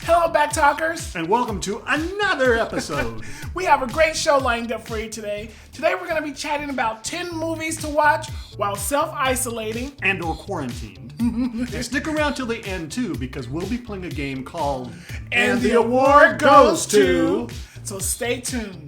Hello, Back Talkers. And welcome to another episode. We have a great show lined up for you today. Today we're going to be chatting about 10 movies to watch while self-isolating. And or quarantined. And stick around till the end too, because we'll be playing a game called And the award goes to... So stay tuned.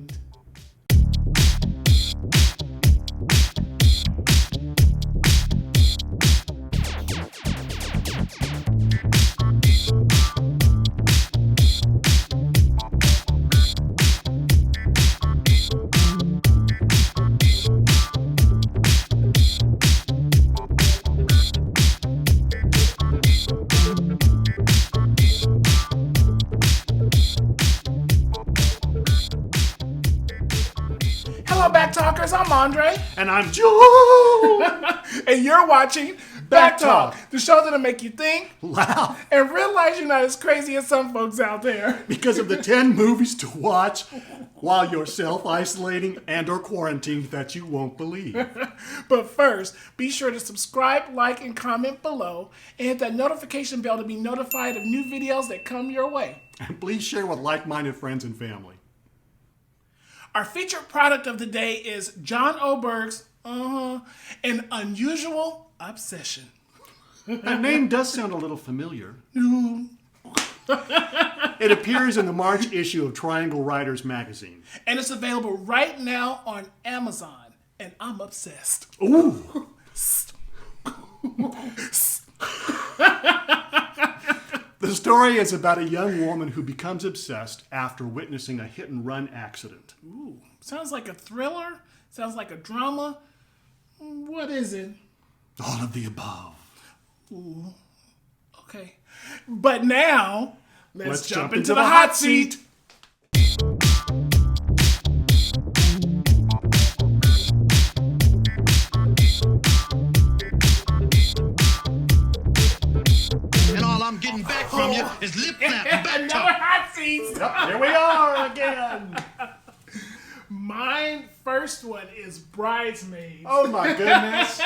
Back Talkers, I'm André. And I'm Joe. And you're watching Back Talk, the show that'll make you think, laugh, and realize you're not as crazy as some folks out there. Because of the 10 movies to watch while you're self-isolating and or quarantined that you won't believe. But first, be sure to subscribe, like, and comment below, and hit that notification bell to be notified of new videos that come your way. And please share with like-minded friends and family. Our featured product of the day is John Oberg's An Unusual Obsession. That name does sound a little familiar. It appears in the March issue of Triangle Writers magazine. And it's available right now on Amazon. And I'm obsessed. Ooh. The story is about a young woman who becomes obsessed after witnessing a hit-and-run accident. Ooh, sounds like a thriller. Sounds like a drama. What is it? All of the above. Ooh, okay. But now, let's jump into the hot seat. I'm getting back from you is lip flap and back talk. Another hot seat. Yep, here we are again. My first one is Bridesmaids. Oh my goodness.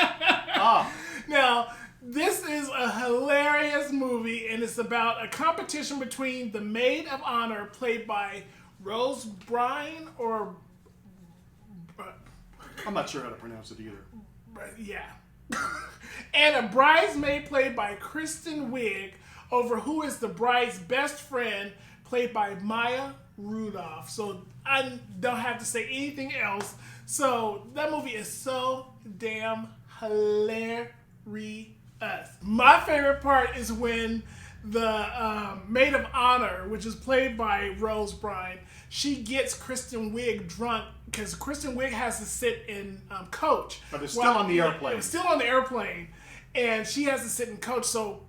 Now, this is a hilarious movie, and it's about a competition between the maid of honor, played by Rose Byrne, or... I'm not sure how to pronounce it either. Yeah. And a bridesmaid played by Kristen Wiig over who is the bride's best friend, played by Maya Rudolph. So I don't have to say anything else. So that movie is so damn hilarious. My favorite part is when the maid of honor, which is played by Rose Byrne, she gets Kristen Wiig drunk because Kristen Wiig has to sit in coach. But it's still on the airplane. It's still on the airplane. And she has to sit in coach. So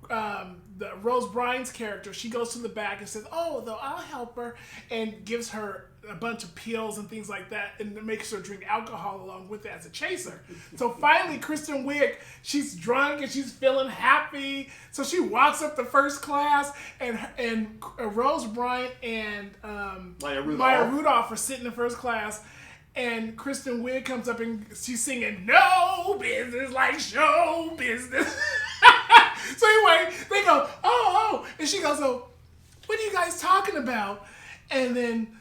the Rose Byrne's character, she goes to the back and says, "Oh, though I'll help her," and gives her a bunch of pills and things like that, and makes her drink alcohol along with it as a chaser. So finally, Kristen Wiig, she's drunk and she's feeling happy. So she walks up to first class, and Rose Byrne and Maya Rudolph are sitting in first class. And Kristen Wiig comes up and she's singing "No Business Like Show Business." So anyway, they go, oh. And she goes, "Oh, what are you guys talking about?" And then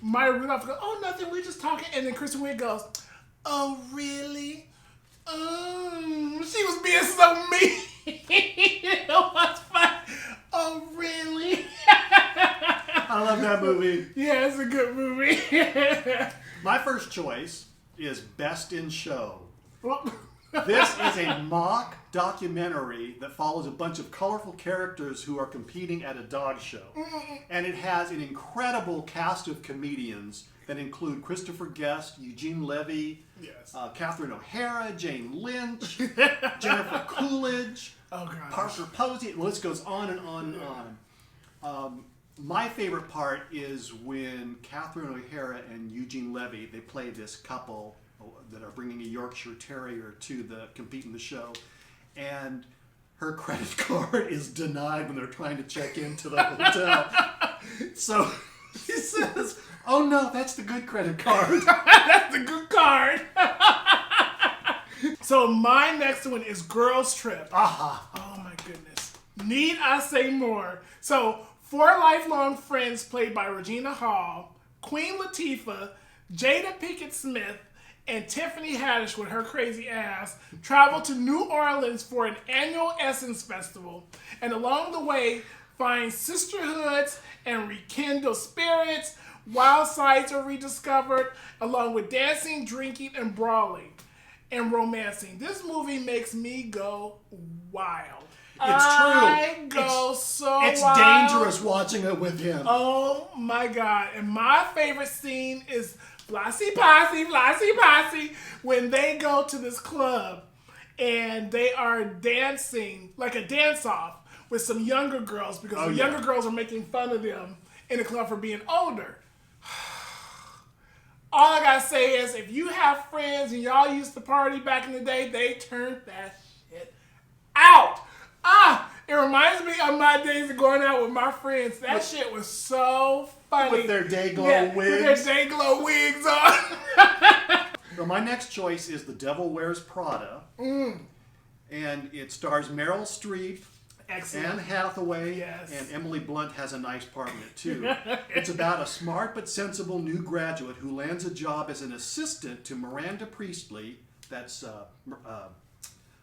Maya Rudolph goes, "Oh, nothing, we're just talking." And then Kristen Wiig goes, "Oh, really? She was being so mean." It was fun. "Oh, really?" I love that movie. Yeah, it's a good movie. My first choice is Best in Show. This is a mock documentary that follows a bunch of colorful characters who are competing at a dog show. And it has an incredible cast of comedians that include Christopher Guest, Eugene Levy, Yes. Catherine O'Hara, Jane Lynch, Jennifer Coolidge, Parker Posey. The list goes on and on and on. My favorite part is when Catherine O'Hara and Eugene Levy, they play this couple that are bringing a Yorkshire Terrier to compete in the show, and her credit card is denied when they're trying to check into the hotel. So she says, "Oh no, that's the good credit card." That's the good card. So my next one is Girls Trip. Aha. Oh my goodness. Need I say more? So Four lifelong friends played by Regina Hall, Queen Latifah, Jada Pinkett Smith, and Tiffany Haddish with her crazy ass travel to New Orleans for an annual Essence Festival, and along the way find sisterhoods and rekindle spirits. Wild sides are rediscovered, along with dancing, drinking, and brawling, and romancing. This movie makes me go wild. It's true. It's wild. It's dangerous watching it with him. Oh my God. And my favorite scene is Flossy Posse, when they go to this club and they are dancing, like a dance-off, with some younger girls, because the younger girls are making fun of them in the club for being older. All I gotta say is, if you have friends and y'all used to party back in the day, they turned that shit out. It reminds me of my days of going out with my friends. That shit was so funny. With their day-glow wigs. With their day-glow wigs on. So my next choice is The Devil Wears Prada. And it stars Meryl Streep, Excellent. Anne Hathaway, Yes. and Emily Blunt has a nice part in it too. It's about a smart but sensible new graduate who lands a job as an assistant to Miranda Priestley, that's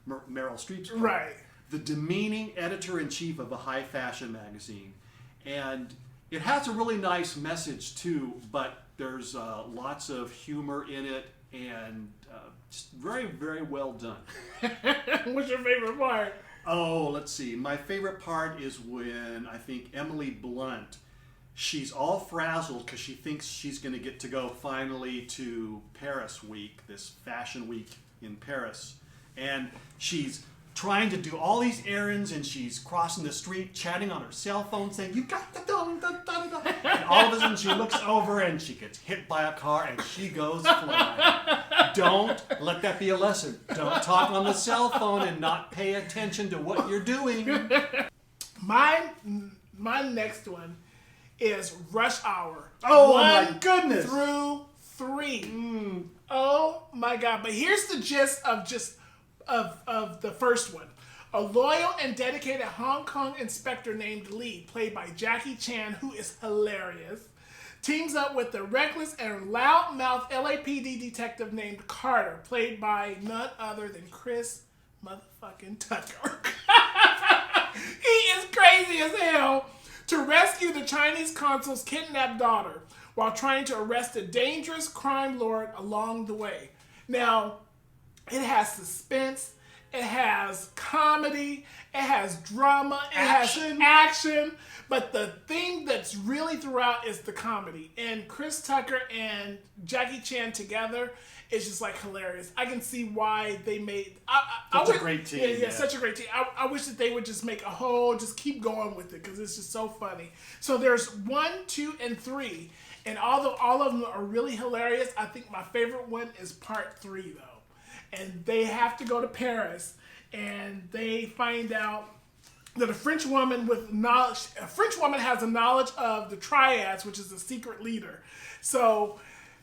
Meryl Streep's part, Right. the demeaning editor-in-chief of a high fashion magazine. And it has a really nice message too, but there's lots of humor in it, and just very, very well done. What's your favorite part? Oh, let's see. My favorite part is when I think Emily Blunt, she's all frazzled because she thinks she's going to get to go finally to Paris Week, this fashion week in Paris. And she's trying to do all these errands, and she's crossing the street chatting on her cell phone saying, "You got the dun, dun, dun, dun." And all of a sudden she looks over and she gets hit by a car and she goes flying. Don't let that be a lesson. Don't talk on the cell phone and not pay attention to what you're doing. My next one is Rush Hour. Oh, 1 my goodness. through 3. Oh my God. But here's the gist of the first one. A loyal and dedicated Hong Kong inspector named Lee, played by Jackie Chan, who is hilarious, teams up with the reckless and loudmouth LAPD detective named Carter, played by none other than Chris motherfucking Tucker. He is crazy as hell, to rescue the Chinese consul's kidnapped daughter while trying to arrest a dangerous crime lord along the way. Now, it has suspense, it has comedy, it has drama, it has action, but the thing that's really throughout is the comedy. And Chris Tucker and Jackie Chan together is just like hilarious. I can see why they made Such a great team. Yeah, such a great team. I wish that they would just make just keep going with it, because it's just so funny. So there's 1, 2, and 3, and although all of them are really hilarious, I think my favorite one is part 3 though. And they have to go to Paris, and they find out that a French woman has a knowledge of the triads, which is a secret leader. So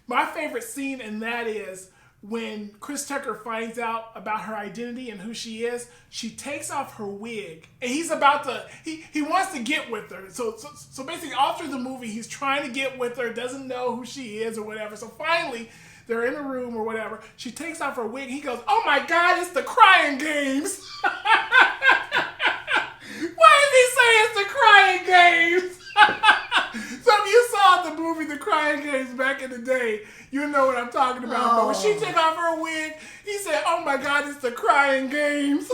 my favorite scene in that is when Chris Tucker finds out about her identity and who she is. She takes off her wig, and he wants to get with her. So basically all through the movie, he's trying to get with her, doesn't know who she is or whatever. So finally, they're in a room or whatever. She takes off her wig. He goes, "Oh my God, it's the crying games." Why does he say it's the crying games? So if you saw the movie The Crying Games back in the day, you know what I'm talking about. But when she took off her wig, he said, "Oh my God, it's the crying games."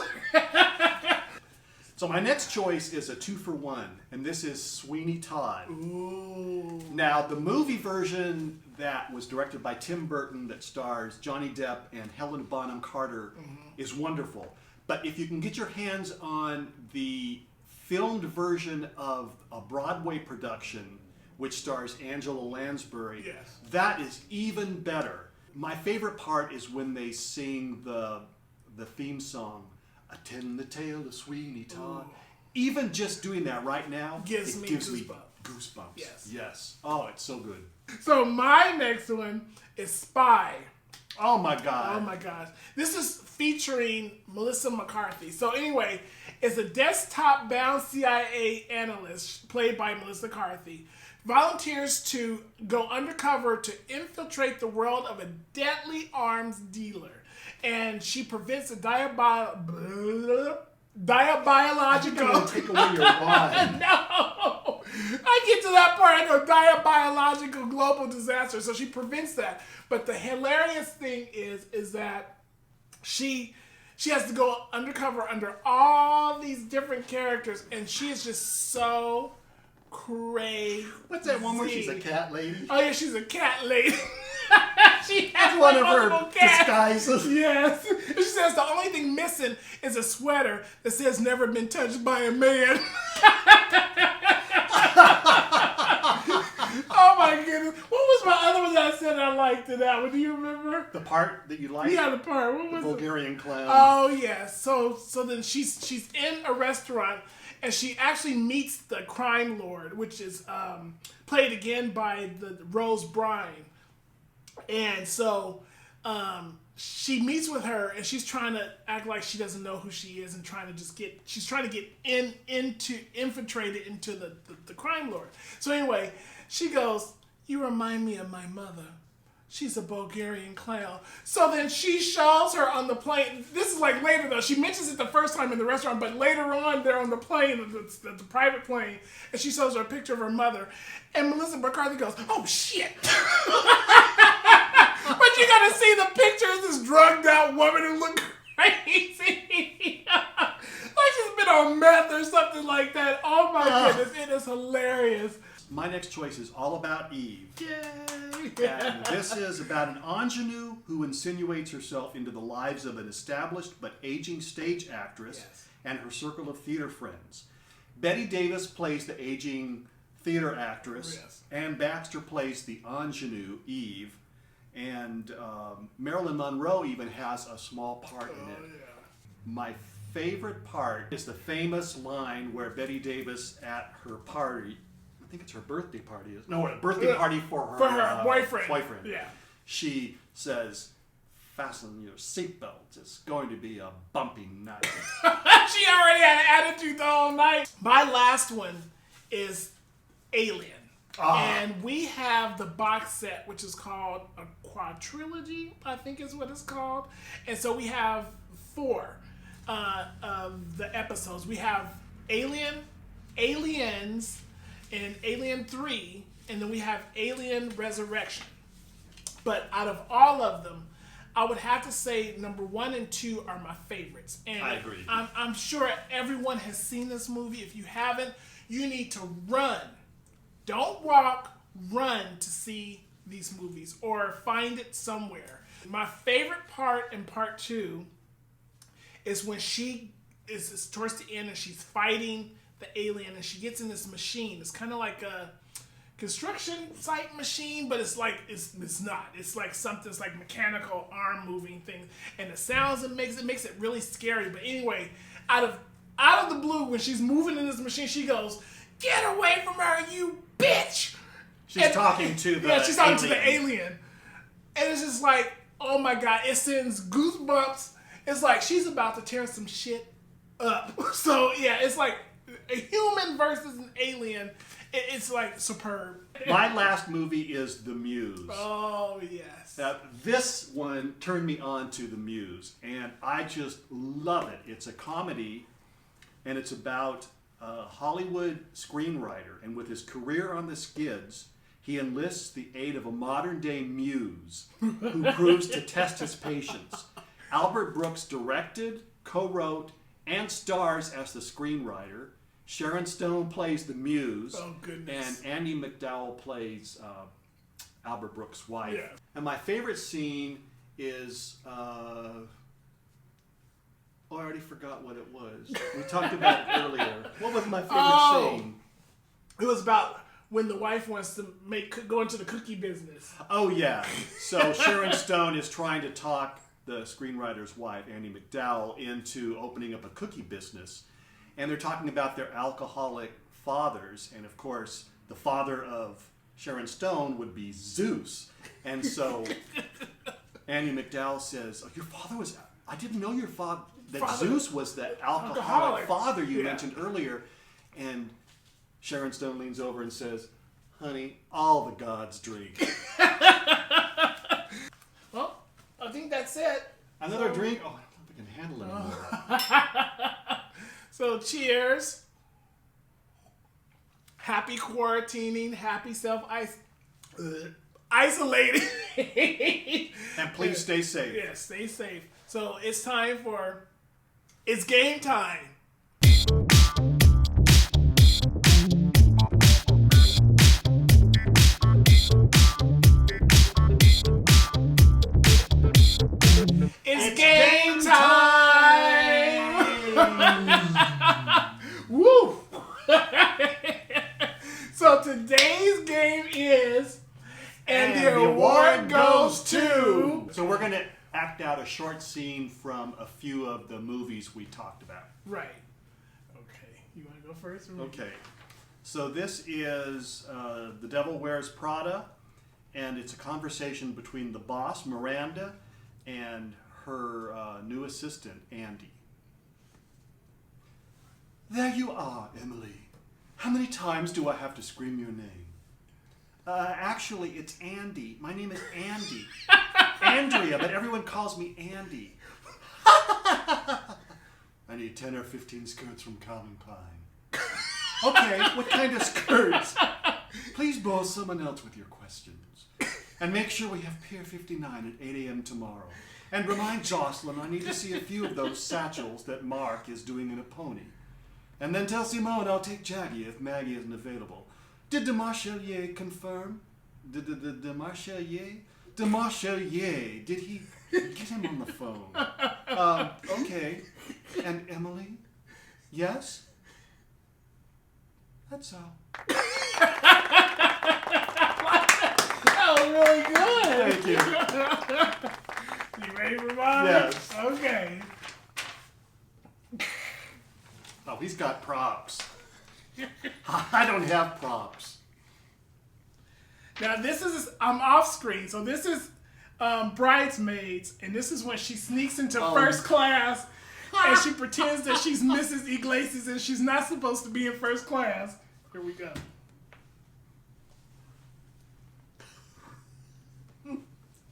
So my next choice is a 2-for-1, and this is Sweeney Todd. Ooh. Now, the movie version that was directed by Tim Burton that stars Johnny Depp and Helena Bonham Carter is wonderful. But if you can get your hands on the filmed version of a Broadway production, which stars Angela Lansbury, yes, that is even better. My favorite part is when they sing the theme song, "Attend the Tale of Sweeney Todd." Ooh. Even just doing that right now, gives me goosebumps. Yes. Yes. Oh, it's so good. So my next one is Spy. Oh my God. Oh my gosh. This is featuring Melissa McCarthy. So anyway, is a desktop-bound CIA analyst played by Melissa McCarthy. Volunteers to go undercover to infiltrate the world of a deadly arms dealer. And she prevents a diabolical... Take away your wine. No! I get to that part, I go diabolical global disaster. So she prevents that. But the hilarious thing is that she has to go undercover under all these different characters, and she is just so crazy. What's that one where she's a cat lady? Oh yeah, she's a cat lady. She has one of multiple her cats. disguises. Yes. And she says the only thing missing is a sweater that says never been touched by a man. Oh my goodness. What was my other one that I said I liked in that one? Do you remember? The part that you like? Yeah, the part. What was the Bulgarian clown. Oh yeah. So then she's in a restaurant and she actually meets the crime lord, which is played again by the Rose Byrne. And so she meets with her and she's trying to act like she doesn't know who she is and she's trying to get infiltrated into the crime lord. So anyway, she goes, "You remind me of my mother. She's a Bulgarian clown." So then she shows her on the plane. This is like later though. She mentions it the first time in the restaurant, but later on they're on the plane, the private plane, and she shows her a picture of her mother. And Melissa McCarthy goes, "Oh shit." But you gotta see the picture of this drugged out woman who looked crazy. Like she's been on meth or something like that. Oh my goodness, it is hilarious. My next choice is All About Eve. Yay! And this is about an ingenue who insinuates herself into the lives of an established but aging stage actress and her circle of theater friends. Betty Davis plays the aging theater actress, Ann Baxter plays the ingenue, Eve, and Marilyn Monroe even has a small part in it. My favorite part is the famous line where Betty Davis at her party, I think it's her birthday party. No, a birthday party for her boyfriend. Yeah. She says, "Fasten your seatbelts. It's going to be a bumpy night." She already had an attitude the whole night. My last one is Alien. And we have the box set, which is called a quadrilogy, I think is what it's called. And so we have 4 of the episodes. We have Alien, Aliens, and Alien 3, and then we have Alien Resurrection. But out of all of them, I would have to say number 1 and 2 are my favorites. And I agree. I'm sure everyone has seen this movie. If you haven't, you need to run. Don't walk, run to see these movies or find it somewhere. My favorite part in part 2 is when she is towards the end and she's fighting the alien and she gets in this machine. It's kind of like a construction site machine, but it's like it's not. It's like something. It's like mechanical arm moving thing, and the sounds it makes it really scary. But anyway, out of the blue, when she's moving in this machine, she goes, "Get away from her, you bitch!" She's talking to the she's talking to the alien, and it's just like, oh my god, it sends goosebumps. It's like she's about to tear some shit up. So yeah, it's like a human versus an alien. It's like superb. My last movie is The Muse. Oh, yes. This one turned me on to The Muse, and I just love it. It's a comedy, and it's about a Hollywood screenwriter, and with his career on the skids, he enlists the aid of a modern-day muse who proves to test his patience. Albert Brooks directed, co-wrote, and stars as the screenwriter. Sharon Stone plays the muse. Oh, goodness. And Andie MacDowell plays Albert Brooks' wife. Yeah. And my favorite scene is... I already forgot what it was. We talked about it earlier. What was my favorite scene? It was about when the wife wants to go into the cookie business. Oh, yeah. So Sharon Stone is trying to talk the screenwriter's wife, Andie MacDowell, into opening up a cookie business. And they're talking about their alcoholic fathers. And, of course, the father of Sharon Stone would be Zeus. And so Andie MacDowell says, "Oh, your father was... I didn't know your father... that Zeus was the alcoholic father you mentioned earlier. And Sharon Stone leans over and says, honey, all the gods drink. Well, I think that's it. Another drink? Oh, I don't know if I can handle it anymore. So cheers. Happy quarantining. Happy isolating. And please stay safe. Yeah, stay safe. So it's time for... It's game time. It's game time! Woo! So today's game is... And the award goes to... So we're going to act out a short scene from a few of the movies we talked about. Right. Okay. You want to go first? Or Okay. So this is The Devil Wears Prada, and it's a conversation between the boss, Miranda, and her new assistant, Andy. There you are, Emily. How many times do I have to scream your name? Actually, it's Andy. My name is Andy. Andrea, but everyone calls me Andy. I need 10 or 15 skirts from Calvin Klein. Okay, what kind of skirts? Please bore someone else with your questions. And make sure we have Pier 59 at 8 a.m. tomorrow. And remind Jocelyn I need to see a few of those satchels that Mark is doing in a pony. And then tell Simone I'll take Jackie if Maggie isn't available. Did de Marchelier confirm? De Marchelier? De Marchelier. Did he get him on the phone? Okay. And Emily? Yes? That's all. That was really good. Thank you. You ready for mine? Yes. Okay. Oh, he's got props. I don't have props. Now this is, I'm off screen, so this is Bridesmaids, and this is when she sneaks into first class, and she pretends that she's Mrs. Iglesias, and she's not supposed to be in first class. Here we go.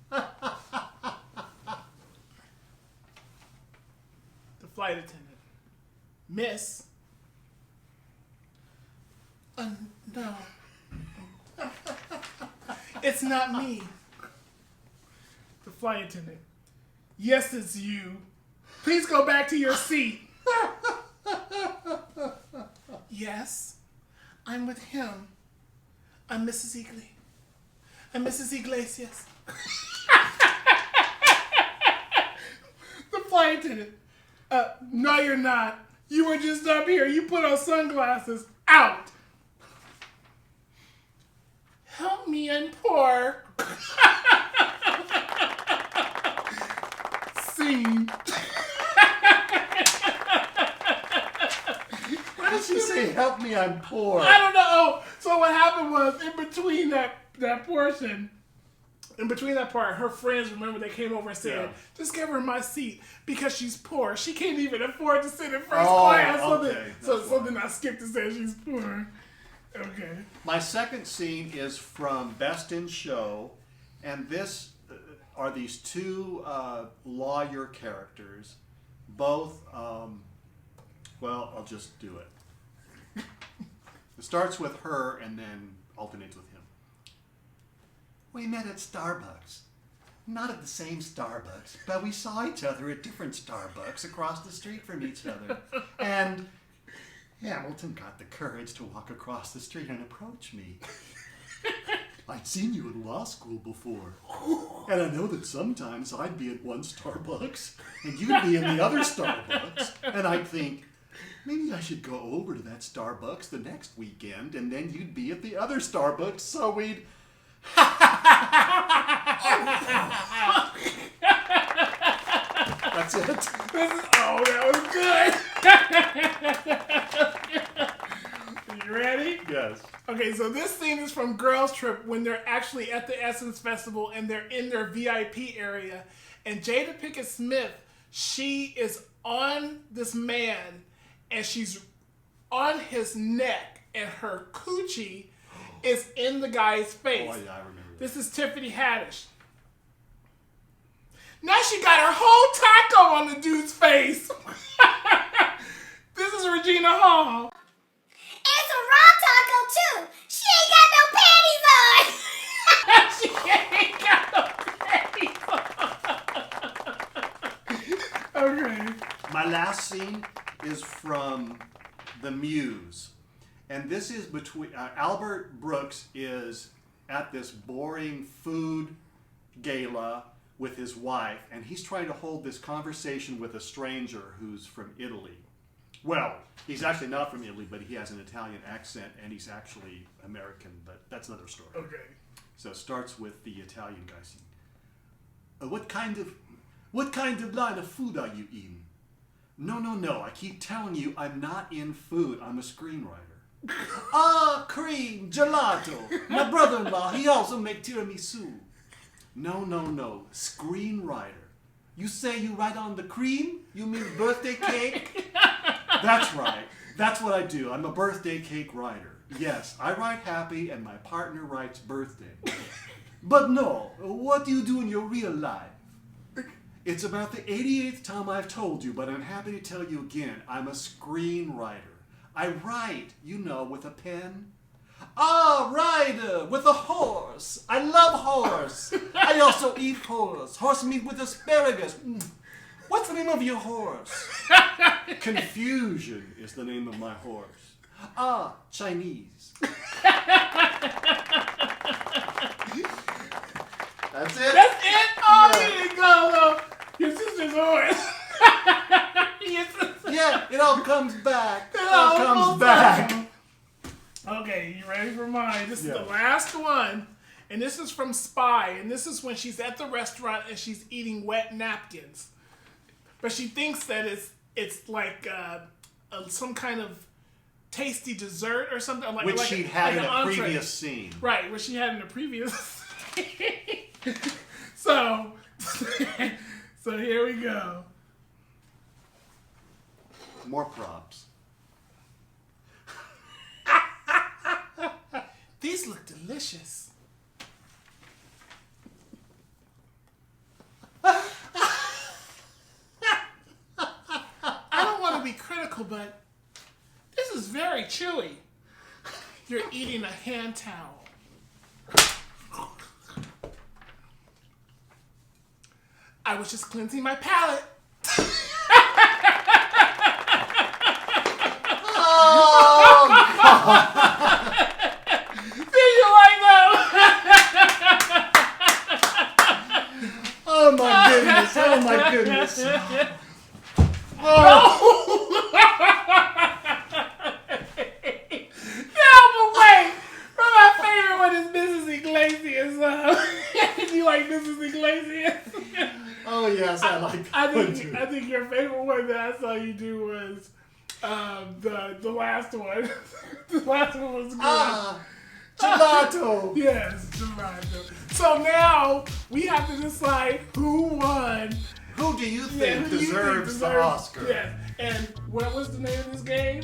The flight attendant. Miss. No. It's not me. The flight attendant. Yes, it's you. Please go back to your seat. Yes, I'm with him. I'm Mrs. Iglesias. I'm Mrs. Iglesias. The flight attendant. No, you're not. You were just up here. You put on sunglasses. Out. Help me, I'm poor. Scene. Why did she say, help me, I'm poor? I don't know. So what happened was, in between that portion, in between that part, her friends, remember, they came over and said, just give her my seat because she's poor. She can't even afford to sit in first class. So then I skipped and said she's poor. Okay. My second scene is from Best in Show, and this are these two lawyer characters. Both, well, I'll just do it. It starts with her and then alternates with him. We met at Starbucks. Not at the same Starbucks, but we saw each other at different Starbucks across the street from each other. And Hamilton got the courage to walk across the street and approach me. I'd seen you in law school before. And I know that sometimes I'd be at one Starbucks and you'd be in the other Starbucks. And I'd think, maybe I should go over to that Starbucks the next weekend and then you'd be at the other Starbucks so we'd... That's it. That was good. You ready? Yes. Okay, so this scene is from Girls Trip when they're actually at the Essence Festival and they're in their VIP area. And Jada Pinkett Smith, she is on this man, and she's on his neck, and her coochie is in the guy's face. Oh, yeah, I remember that. This is Tiffany Haddish. Now she got her whole taco on the dude's face. This is Regina Hall. It's a raw taco, too. She ain't got no panties on. She ain't got no panties on. Okay. My last scene is from The Muse. And this is between... Albert Brooks is at this boring food gala with his wife, and he's trying to hold this conversation with a stranger who's from Italy. Well, he's actually not from Italy, but he has an Italian accent, and he's actually American, but that's another story. Okay. So it starts with the Italian guy saying, what kind of line of food are you eating? No, I keep telling you I'm not in food, I'm a screenwriter. Cream, gelato. My brother-in-law, he also makes tiramisu. No, screenwriter. You say you write on the cream? You mean birthday cake? That's right. That's what I do. I'm a birthday cake writer. Yes, I write happy and my partner writes birthday. But no, what do you do in your real life? It's about the 88th time I've told you, but I'm happy to tell you again. I'm a screenwriter. I write, with a pen. Rider, with a horse. I love horse. I also eat horse. Horse meat with asparagus. What's the name of your horse? Confusion is the name of my horse. Chinese. That's it. That's it? Oh, yeah. Here you go. Your sister's horse. Yeah, it all comes back. It all comes back. Okay, you ready for mine? This is the last one. And this is from Spy. And this is when she's at the restaurant and she's eating wet napkins. But she thinks that it's like some kind of tasty dessert or something. Which she had in a previous scene. Right, which she had in a previous scene. So here we go. More props. These look delicious. I don't want to be critical, but this is very chewy. You're eating a hand towel. I was just cleansing my palate. Oh, God. Oh my goodness. Oh. No, but wait. My favorite one is Mrs. Iglesias. Do you like Mrs. Iglesias? Oh yes, I like that one too. I think your favorite one that I saw you do was the last one. The last one was good. Gelato. Yes, gelato. So now we have to decide who won. Who do you think deserves the Oscar? Yes. And what was the name of this game?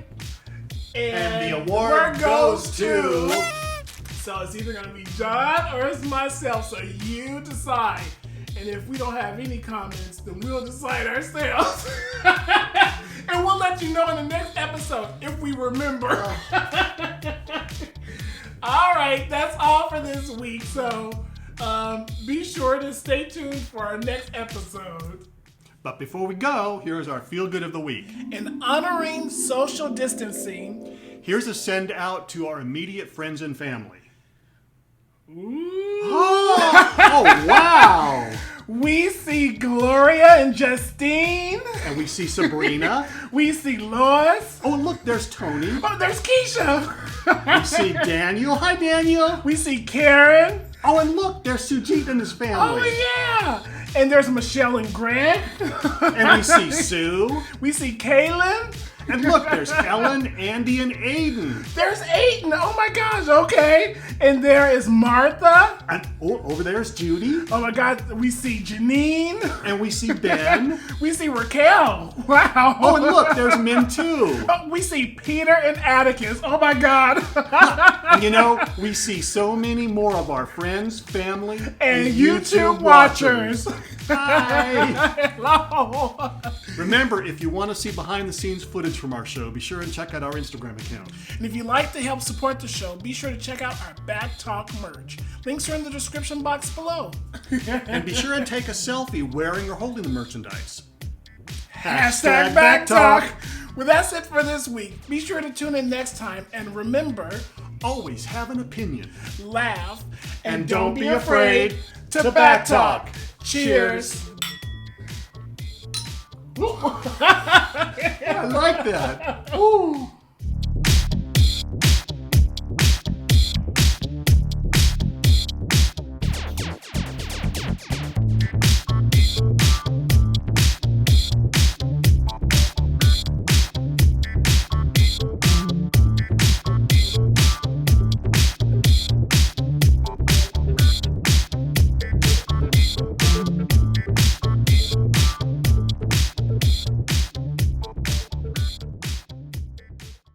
And the award goes to... So it's either going to be John or it's myself. So you decide. And if we don't have any comments, then we'll decide ourselves. And we'll let you know in the next episode if we remember. All right, that's all for this week. So be sure to stay tuned for our next episode. But before we go, here's our Feel Good of the Week. In honoring social distancing, here's a send out to our immediate friends and family. Ooh. Oh, wow. We see Gloria and Justine. And we see Sabrina. We see Lois. Oh, look, there's Tony. Oh, there's Keisha. We see Daniel. Hi, Daniel. We see Karen. Oh, and look, there's Sujit and his family. Oh, yeah. And there's Michelle and Grant. And we see Sue. We see Kaylin. And look, there's Ellen, Andy, and Aiden. There's Aiden. Oh, my gosh. Okay. And there is Martha. And over there's Judy. Oh my God, we see Janine. And we see Ben. We see Raquel. Wow. Oh, and look, there's Min too. Oh, we see Peter and Atticus. Oh my God. And you know, we see so many more of our friends, family, and YouTube watchers. Hi. Hello. Remember, if you want to see behind the scenes footage from our show, be sure and check out our Instagram account. And if you'd like to help support the show, be sure to check out our Back Talk merch. Links are in the description box below. And be sure and take a selfie wearing or holding the merchandise. Hashtag Back Talk. Well, that's it for this week. Be sure to tune in next time. And remember, always have an opinion. Laugh. And don't be afraid to Back Talk. Cheers. I like that. Ooh.